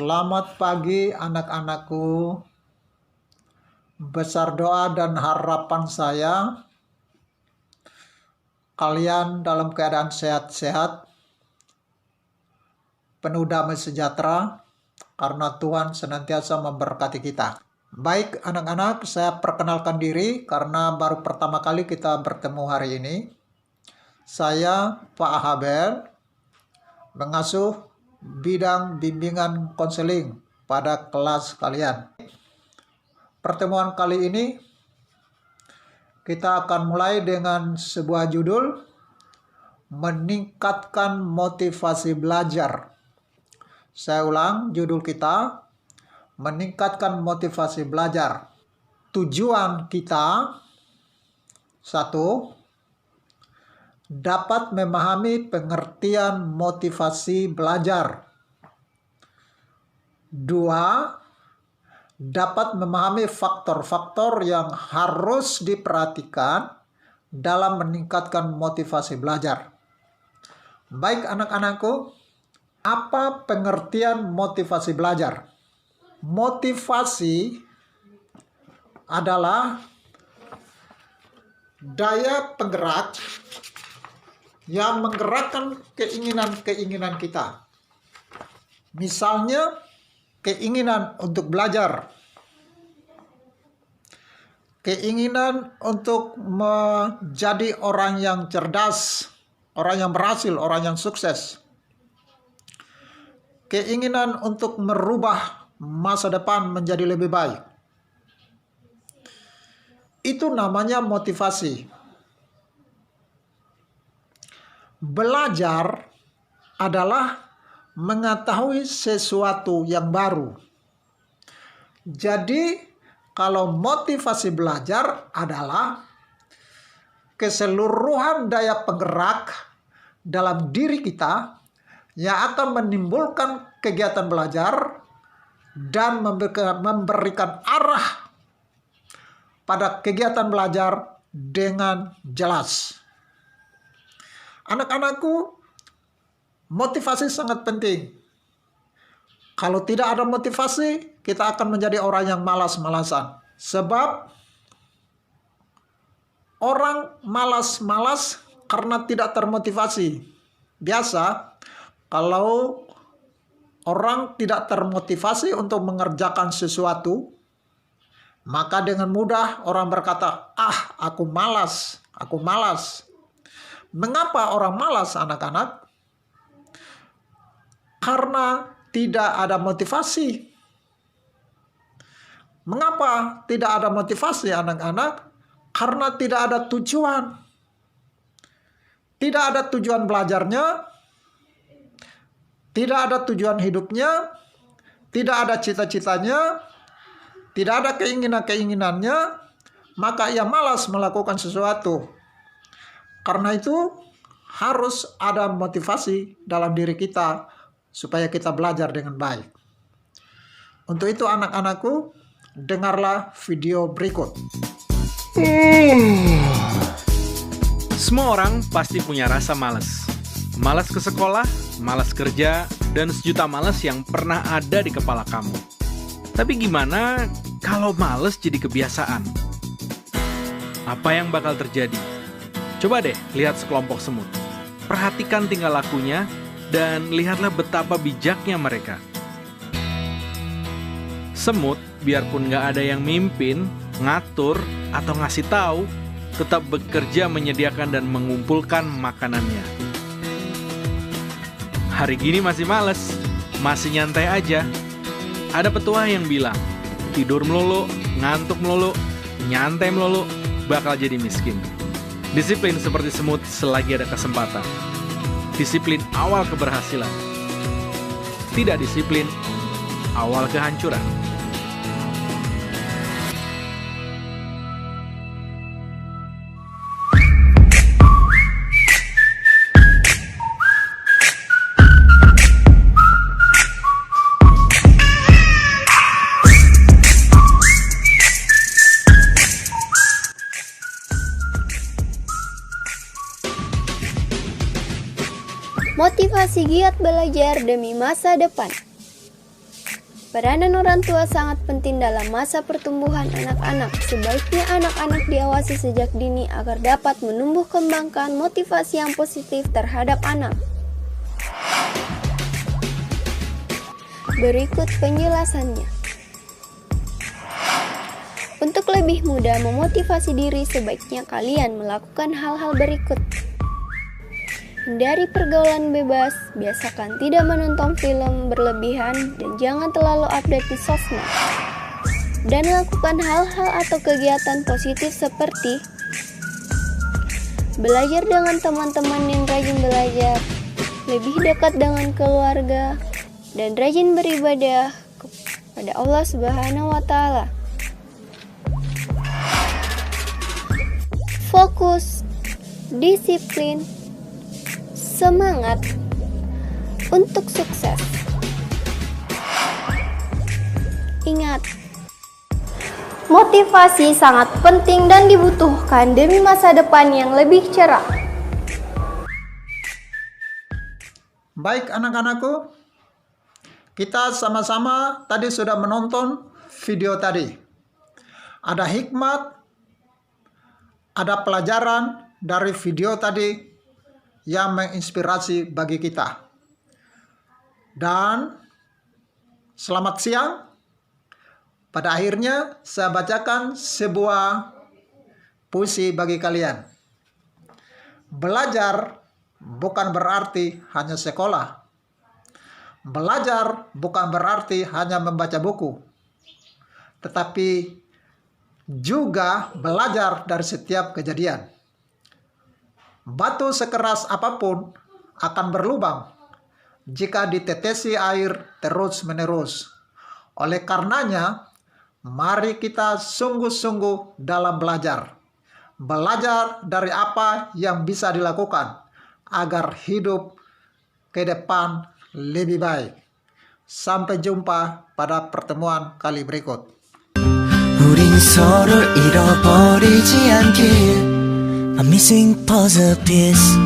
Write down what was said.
Selamat pagi anak-anakku. Besar doa dan harapan saya kalian dalam keadaan sehat-sehat, penuh damai sejahtera, karena Tuhan senantiasa memberkati kita. Baik anak-anak, saya perkenalkan diri karena baru pertama kali kita bertemu hari ini. Saya Pak Habel, mengasuh bidang bimbingan konseling pada kelas kalian. Pertemuan kali ini kita akan mulai dengan sebuah judul, meningkatkan motivasi belajar. Saya ulang judul kita, meningkatkan motivasi belajar. Tujuan kita, 1, dapat memahami pengertian motivasi belajar. 2, dapat memahami faktor-faktor yang harus diperhatikan dalam meningkatkan motivasi belajar. Baik anak-anakku, apa pengertian motivasi belajar? Motivasi adalah daya penggerak yang menggerakkan keinginan-keinginan kita. Misalnya, keinginan untuk belajar, keinginan untuk menjadi orang yang cerdas, orang yang berhasil, orang yang sukses, keinginan untuk merubah masa depan menjadi lebih baik. Itu namanya motivasi. Belajar adalah mengetahui sesuatu yang baru. Jadi, kalau motivasi belajar adalah keseluruhan daya penggerak dalam diri kita yang akan menimbulkan kegiatan belajar dan memberikan arah pada kegiatan belajar dengan jelas. Anak-anakku, motivasi sangat penting. Kalau tidak ada motivasi, kita akan menjadi orang yang malas-malasan. Sebab orang malas-malas karena tidak termotivasi. Biasa, kalau orang tidak termotivasi untuk mengerjakan sesuatu, maka dengan mudah orang berkata, aku malas, aku malas. Mengapa orang malas, anak-anak? Karena tidak ada motivasi. Mengapa tidak ada motivasi, anak-anak? Karena tidak ada tujuan. Tidak ada tujuan belajarnya, tidak ada tujuan hidupnya, tidak ada cita-citanya, tidak ada keinginan-keinginannya, maka ia malas melakukan sesuatu. Karena itu harus ada motivasi dalam diri kita supaya kita belajar dengan baik. Untuk itu anak-anakku, dengarlah video berikut. Semua orang pasti punya rasa malas. Malas ke sekolah, malas kerja, dan sejuta malas yang pernah ada di kepala kamu. Tapi gimana kalau malas jadi kebiasaan? Apa yang bakal terjadi? Coba deh lihat sekelompok semut. Perhatikan tingkah lakunya dan lihatlah betapa bijaknya mereka. Semut, biarpun gak ada yang mimpin, ngatur, atau ngasih tahu, tetap bekerja menyediakan dan mengumpulkan makanannya. Hari gini masih males, masih nyantai aja. Ada petua yang bilang, tidur melulu, ngantuk melulu, nyantai melulu, bakal jadi miskin. Disiplin seperti semut selagi ada kesempatan. Disiplin awal keberhasilan. Tidak disiplin, awal kehancuran. Motivasi giat belajar demi masa depan. Peranan orang tua sangat penting dalam masa pertumbuhan anak-anak. Sebaiknya anak-anak diawasi sejak dini agar dapat menumbuh kembangkan motivasi yang positif terhadap anak. Berikut penjelasannya. Untuk lebih mudah memotivasi diri, sebaiknya kalian melakukan hal-hal berikut. Hindari pergaulan bebas, biasakan tidak menonton film berlebihan, dan jangan terlalu update di sosmed. Dan lakukan hal-hal atau kegiatan positif seperti belajar dengan teman-teman yang rajin belajar, lebih dekat dengan keluarga, dan rajin beribadah kepada Allah Subhanahu wa Ta'ala. Fokus, disiplin, semangat untuk sukses. Ingat, motivasi sangat penting dan dibutuhkan demi masa depan yang lebih cerah. Baik anak-anakku, kita sama-sama tadi sudah menonton video tadi. Ada hikmat, ada pelajaran dari video tadi yang menginspirasi bagi kita. Dan selamat siang. Pada akhirnya saya bacakan sebuah puisi bagi kalian. Belajar bukan berarti hanya sekolah. Belajar bukan berarti hanya membaca buku. Tetapi juga belajar dari setiap kejadian. Batu sekeras apapun akan berlubang jika ditetesi air terus-menerus. Oleh karenanya, mari kita sungguh-sungguh dalam belajar. Belajar dari apa yang bisa dilakukan agar hidup ke depan lebih baik. Sampai jumpa pada pertemuan kali berikut. 우린 서로 잃어버리지 않길 I'm missing puzzle piece